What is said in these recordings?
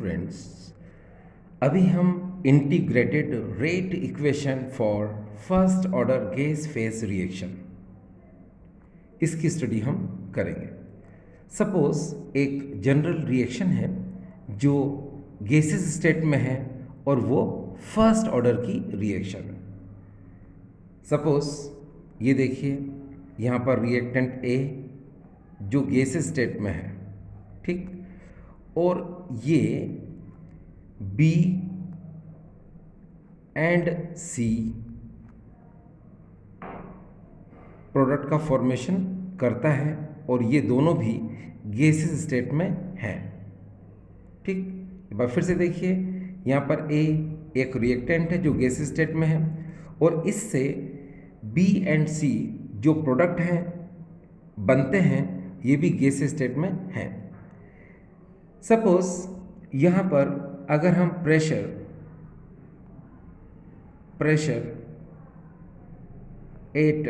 Students, अभी हम integrated rate equation for first order gas phase reaction इसकी study हम करेंगे। सपोज एक जनरल रिएक्शन है जो गैसेस स्टेट में है और वो फर्स्ट ऑर्डर की रिएक्शन है। सपोज ये देखिए यहाँ पर रिएक्टेंट ए जो गैसेस स्टेट में है, ठीक, और ये बी एंड सी प्रोडक्ट का फॉर्मेशन करता है और ये दोनों भी गैसेस स्टेट में हैं, ठीक। एक बार फिर से देखिए, यहाँ पर ए एक रिएक्टेंट है जो गैसेस स्टेट में है और इससे बी एंड सी जो प्रोडक्ट हैं बनते हैं ये भी गैसेस स्टेट में हैं। सपोज यहाँ पर अगर हम pressure at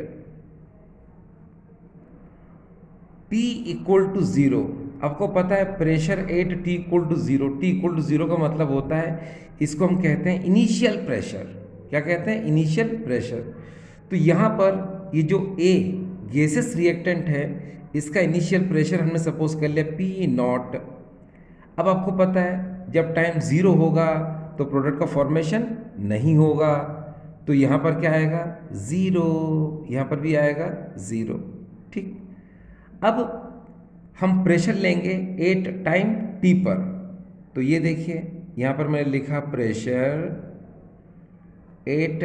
T equal to zero, आपको पता है pressure at T equal to zero, T equal to zero का मतलब होता है, इसको हम कहते हैं इनिशियल प्रेशर। क्या कहते हैं? Initial pressure. तो यहाँ पर ये जो A गैसेस रिएक्टेंट है इसका इनिशियल प्रेशर हमने सपोज कर लिया P नॉट। अब आपको पता है जब टाइम ज़ीरो होगा तो प्रोडक्ट का फॉर्मेशन नहीं होगा, तो यहाँ पर क्या आएगा? ज़ीरो। यहाँ पर भी आएगा ज़ीरो, ठीक। अब हम प्रेशर लेंगे एट टाइम टी पर, तो ये देखिए यहाँ पर मैंने लिखा pressure at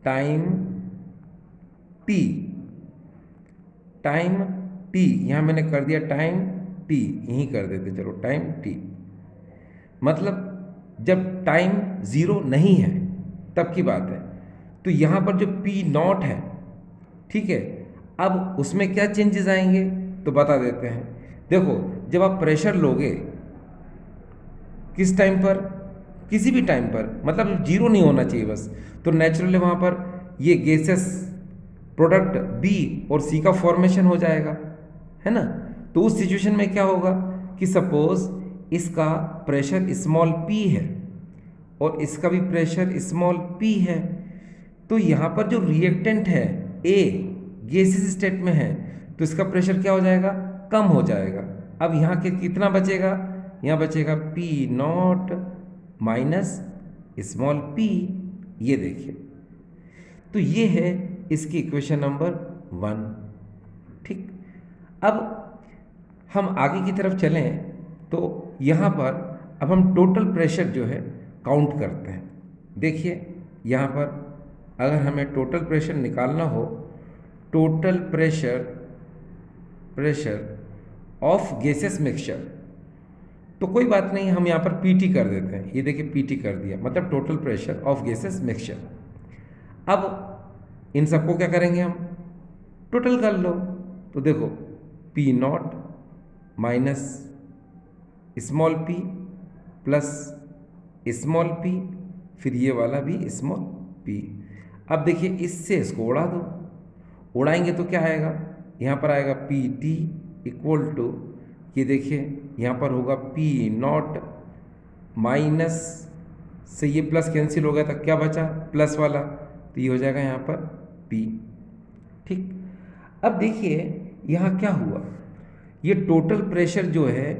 time T. Time T यहाँ मैंने कर दिया टाइम टी, यहीं कर देते चलो टाइम टी। मतलब जब टाइम ज़ीरो नहीं है तब की बात है। तो यहाँ पर जो पी नॉट है, ठीक है, अब उसमें क्या चेंजेस आएंगे तो बता देते हैं। देखो जब आप प्रेशर लोगे किस टाइम पर, किसी भी टाइम पर, मतलब जीरो नहीं होना चाहिए बस, तो नेचुरली वहाँ पर ये गैसेस प्रोडक्ट बी और सी का फॉर्मेशन हो जाएगा, है ना। तो उस सिचुएशन में क्या होगा कि सपोज इसका प्रेशर स्मॉल पी है और इसका भी प्रेशर स्मॉल पी है, तो यहाँ पर जो रिएक्टेंट है ए गैसेस स्टेट में है तो इसका प्रेशर क्या हो जाएगा? कम हो जाएगा। अब यहाँ के कितना बचेगा? यहाँ बचेगा P naught minus small P. ये देखिए, तो ये है इसकी इक्वेशन नंबर 1, ठीक। अब हम आगे की तरफ चलें तो यहाँ पर अब हम टोटल प्रेशर जो है काउंट करते हैं। देखिए यहाँ पर अगर हमें टोटल प्रेशर निकालना हो, total pressure of gases mixture, तो कोई बात नहीं, हम यहाँ पर पीटी कर देते हैं। ये देखिए पीटी कर दिया, मतलब total pressure of gases mixture. अब इन सबको क्या करेंगे हम? टोटल कर लो। तो देखो P naught minus small P plus small P, फिर ये वाला भी स्मॉल पी। अब देखिए इससे इसको उड़ा दो, उड़ाएंगे तो क्या आएगा? यहाँ पर आएगा पी टी इक्वल टू, ये देखिए यहाँ पर होगा पी नॉट माइनस से ये प्लस कैंसिल हो गया था, क्या बचा? प्लस वाला, तो ये हो जाएगा यहाँ पर पी, ठीक। अब देखिए यहाँ क्या हुआ, ये टोटल प्रेशर जो है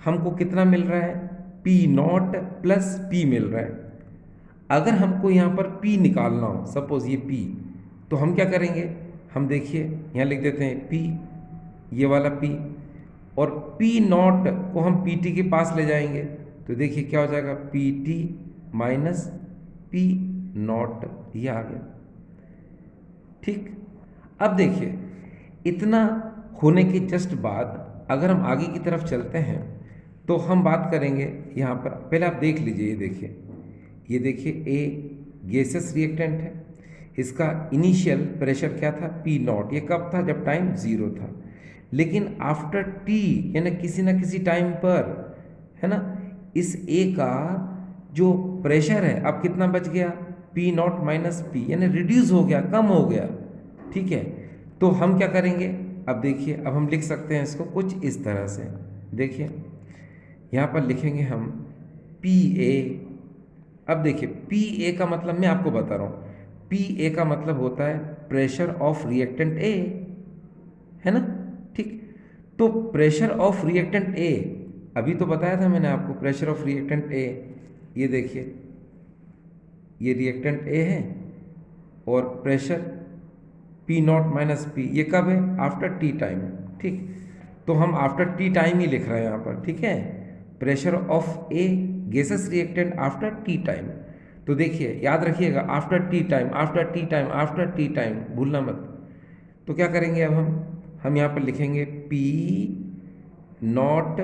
हमको कितना मिल रहा है? पी नॉट प्लस पी मिल रहा है। अगर हमको यहाँ पर P निकालना हो, सपोज ये P, तो हम क्या करेंगे? हम देखिए यहाँ लिख देते हैं P, ये वाला P, और P नॉट को हम PT के पास ले जाएंगे, तो देखिए क्या हो जाएगा? PT माइनस P नॉट, ये आ गया, ठीक। अब देखिए इतना होने के जस्ट बाद अगर हम आगे की तरफ चलते हैं तो हम बात करेंगे यहाँ पर, पहले आप देख लीजिए, ये देखिए ए गैसेस रिएक्टेंट है, इसका इनिशियल प्रेशर क्या था? P naught. ये कब था? जब टाइम ज़ीरो था। लेकिन आफ्टर टी यानी किसी ना किसी टाइम पर, है ना, इस ए का जो प्रेशर है अब कितना बच गया? पी नॉट माइनस पी, यानी रिड्यूस हो गया, कम हो गया, ठीक है। तो हम क्या करेंगे? अब देखिए, अब हम लिख सकते हैं इसको कुछ इस तरह से। देखिए यहाँ पर लिखेंगे हम पी ए। अब देखिए पी ए का मतलब मैं आपको बता रहा हूँ, पी ए का मतलब होता है प्रेशर ऑफ रिएक्टेंट ए, है ना। ठीक, तो प्रेशर ऑफ रिएक्टेंट ए, अभी तो बताया था मैंने आपको प्रेशर ऑफ रिएक्टेंट ए, ये देखिए ये रिएक्टेंट ए है और pressure P naught minus P, ये कब है, आफ्टर टी टाइम। ठीक, तो हम आफ्टर टी टाइम ही लिख रहे हैं यहाँ पर, ठीक है। Pressure of A gases reactant after T time. तो देखिए याद रखिएगा, after T time, after T time, after T time, भूलना मत। तो क्या करेंगे अब हम यहाँ पर लिखेंगे P naught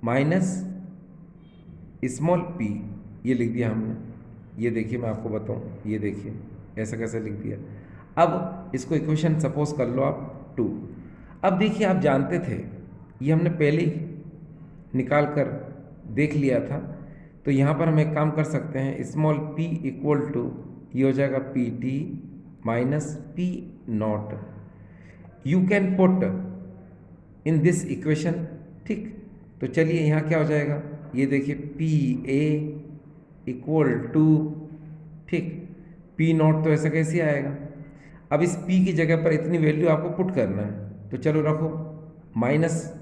minus small P, ये लिख दिया हमने। ये देखिए मैं आपको बताऊँ, ये देखिए ऐसा कैसे लिख दिया। अब इसको इक्वेशन सपोज कर लो आप 2। अब देखिए आप जानते थे, ये हमने पहले ही निकाल कर देख लिया था, तो यहाँ पर हम एक काम कर सकते हैं, स्मॉल p इक्वल टू ये हो जाएगा P T minus P not. You can put in this equation. ठीक, तो चलिए यहाँ क्या हो जाएगा, ये देखिए पी ए इक्वल टू, ठीक, पी नॉट तो ऐसा कैसे आएगा। अब इस p की जगह पर इतनी वैल्यू आपको पुट करना है, तो चलो रखो, माइनस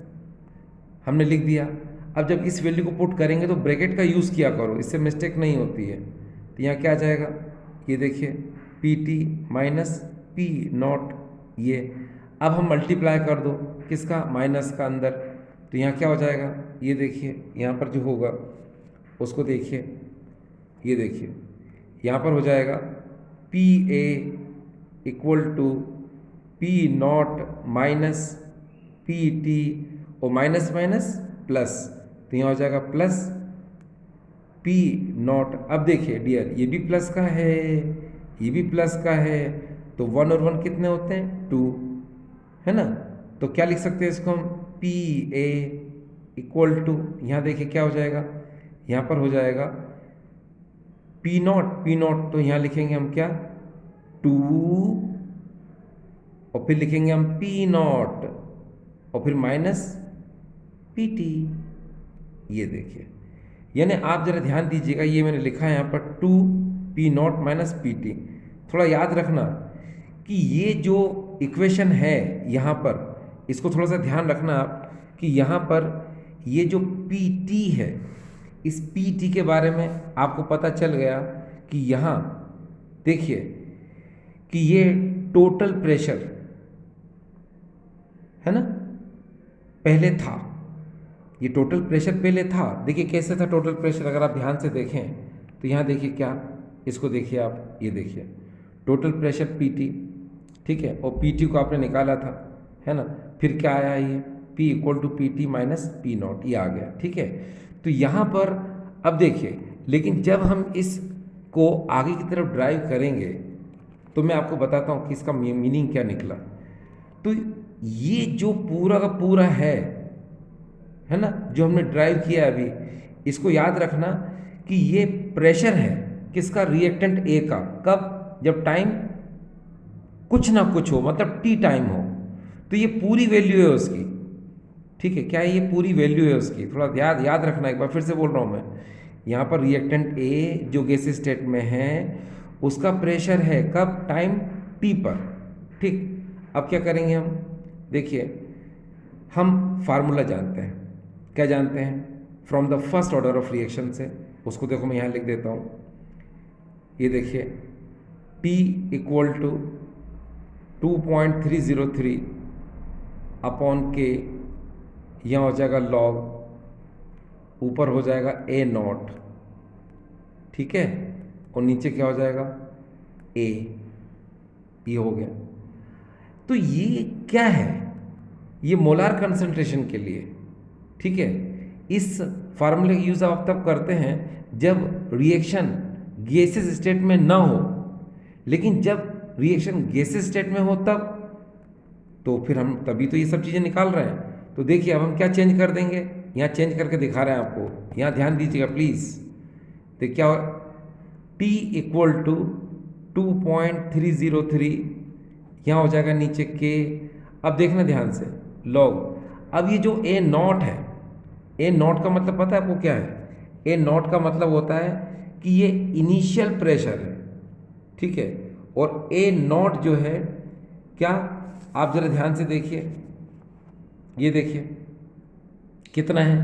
हमने लिख दिया। अब जब इस वैल्यू को पुट करेंगे तो ब्रैकेट का यूज़ किया करो, इससे मिस्टेक नहीं होती है। तो यहाँ क्या आ जाएगा, ये देखिए P T minus P naught, ये अब हम मल्टीप्लाई कर दो किसका, माइनस का अंदर, तो यहाँ क्या हो जाएगा, ये देखिए यहाँ पर जो होगा उसको देखिए, ये देखिए यहाँ पर हो जाएगा P A equal to P naught minus P T, और माइनस माइनस प्लस, तो यहाँ हो जाएगा प्लस पी नॉट। अब देखिए डियर, ये भी प्लस का है, ये भी प्लस का है, तो 1 और 1 कितने होते हैं, 2, है ना। तो क्या लिख सकते हैं इसको हम, पी ए इक्वल टू, यहाँ देखिए क्या हो जाएगा, यहाँ पर हो जाएगा पी नॉट, तो यहाँ लिखेंगे हम क्या, 2, और फिर लिखेंगे हम पी नॉट, और फिर माइनस पी टी। ये देखिए, यानी आप जरा ध्यान दीजिएगा, ये मैंने लिखा है यहाँ पर 2 P naught minus P T. थोड़ा याद रखना कि ये जो इक्वेशन है यहाँ पर, इसको थोड़ा सा ध्यान रखना आप, कि यहाँ पर ये जो पी टी है, इस पी टी के बारे में आपको पता चल गया कि यहाँ देखिए कि ये टोटल प्रेशर है ना, पहले था, ये टोटल प्रेशर पहले था। देखिए कैसे था टोटल प्रेशर, अगर आप ध्यान से देखें तो यहाँ देखिए क्या, इसको देखिए आप, ये देखिए टोटल प्रेशर पीटी, ठीक है, और पीटी को आपने निकाला था, है ना, फिर क्या आया, ये P equal to P T minus P naught, ये आ गया, ठीक है। तो यहाँ पर अब देखिए, लेकिन जब हम इसको आगे की तरफ ड्राइव करेंगे तो मैं आपको बताता हूँ कि इसका मीनिंग क्या निकला। तो ये जो पूरा का पूरा है ना, जो हमने ड्राइव किया अभी, इसको याद रखना कि ये प्रेशर है किसका, रिएक्टेंट ए का, कब, जब टाइम कुछ ना कुछ हो, मतलब टी टाइम हो, तो ये पूरी वैल्यू है उसकी, ठीक है, क्या है, ये पूरी वैल्यू है उसकी। थोड़ा याद रखना, एक बार फिर से बोल रहा हूँ मैं, यहाँ पर रिएक्टेंट ए जो गैस स्टेट में है उसका प्रेशर है कब, टाइम टी पर, ठीक। अब क्या करेंगे हम, देखिए हम फार्मूला जानते हैं, क्या जानते हैं, from the first order of reaction से, उसको देखो मैं यहाँ लिख देता हूँ, ये देखिए T इक्वल टू 2.303 अपॉन के, यहाँ हो जाएगा लॉग, ऊपर हो जाएगा ए नॉट, ठीक है, और नीचे क्या हो जाएगा ए, ये हो गया। तो ये क्या है, ये मोलार कंसंट्रेशन के लिए, ठीक है। इस फार्मूले का यूज़ आप तब करते हैं जब रिएक्शन गैसेस स्टेट में ना हो, लेकिन जब रिएक्शन गैसेस स्टेट में हो तब, तो फिर हम तभी तो ये सब चीज़ें निकाल रहे हैं। तो देखिए अब हम क्या चेंज कर देंगे, यहाँ चेंज करके दिखा रहे हैं आपको, यहाँ ध्यान दीजिएगा प्लीज़। तो क्या T इक्वल टू 2.303, यहाँ हो जाएगा नीचे के, अब देखना ध्यान से लॉग, अब ये जो ए नॉट है, ए नॉट का मतलब पता है आपको क्या है? ए नॉट का मतलब होता है कि ये इनिशियल प्रेशर है, ठीक है। और ए नॉट जो है क्या, आप जरा ध्यान से देखिए, ये देखिए कितना है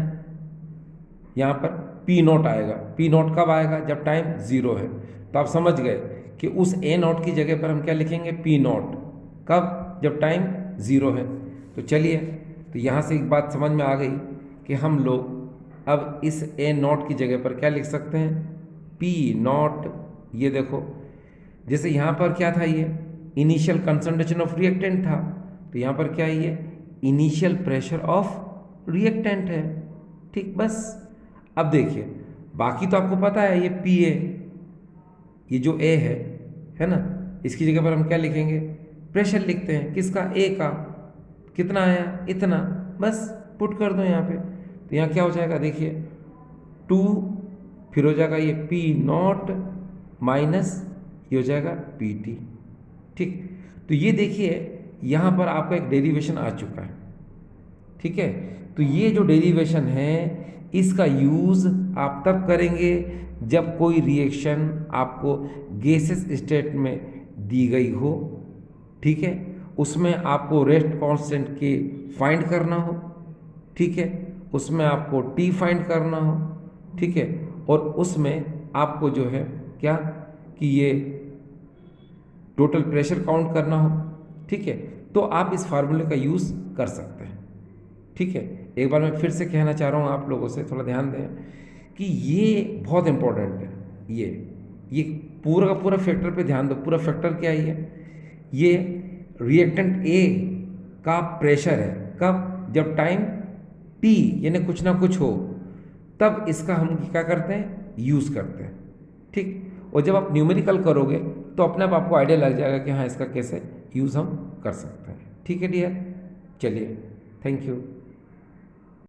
यहाँ पर, पी नॉट आएगा। पी नॉट कब आएगा? जब टाइम ज़ीरो है। तो आप समझ गए कि उस ए नॉट की जगह पर हम क्या लिखेंगे? P not. कब? जब टाइम ज़ीरो है। तो चलिए, तो यहाँ से एक बात समझ में आ गई कि हम लोग अब इस ए नॉट की जगह पर क्या लिख सकते हैं? P naught. ये देखो, जैसे यहाँ पर क्या था, ये इनिशियल कंसंट्रेशन ऑफ रिएक्टेंट था, तो यहाँ पर क्या है? ये इनिशियल प्रेशर ऑफ रिएक्टेंट है, ठीक। बस अब देखिए, बाकी तो आपको पता है, ये पी ए, ये जो ए है ना, इसकी जगह पर हम क्या लिखेंगे? प्रेशर लिखते हैं। किसका? ए का। कितना आया? इतना। बस पुट कर दो यहाँ पे, तो यहाँ क्या हो जाएगा? देखिए 2, फिर हो जाएगा ये पी नॉट माइनस ये हो जाएगा पी टी, ठीक। तो ये देखिए यहाँ पर आपका एक डेरिवेशन आ चुका है, ठीक है। तो ये जो डेरिवेशन है, इसका यूज़ आप तब करेंगे जब कोई रिएक्शन आपको गैसेस स्टेट में दी गई हो, ठीक है। उसमें आपको रेस्ट कांस्टेंट के फाइंड करना हो, ठीक है। उसमें आपको टी फाइंड करना हो, ठीक है। और उसमें आपको जो है क्या, कि ये टोटल प्रेशर काउंट करना हो, ठीक है। तो आप इस फार्मूले का यूज़ कर सकते हैं, ठीक है। एक बार मैं फिर से कहना चाह रहा हूँ आप लोगों से, थोड़ा ध्यान दें कि ये बहुत इंपॉर्टेंट है। ये पूरा का पूरा फैक्टर पे ध्यान दो। पूरा फैक्टर क्या है? ये रिएक्टेंट ए का प्रेशर है। कब? जब टाइम टी यानी कुछ ना कुछ हो, तब इसका हम क्या करते हैं? यूज़ करते हैं, ठीक। और जब आप न्यूमेरिकल करोगे तो अपने आप आपको आइडिया लग जाएगा कि हाँ, इसका कैसे यूज़ हम कर सकते हैं, ठीक है डियर। चलिए, थैंक यू।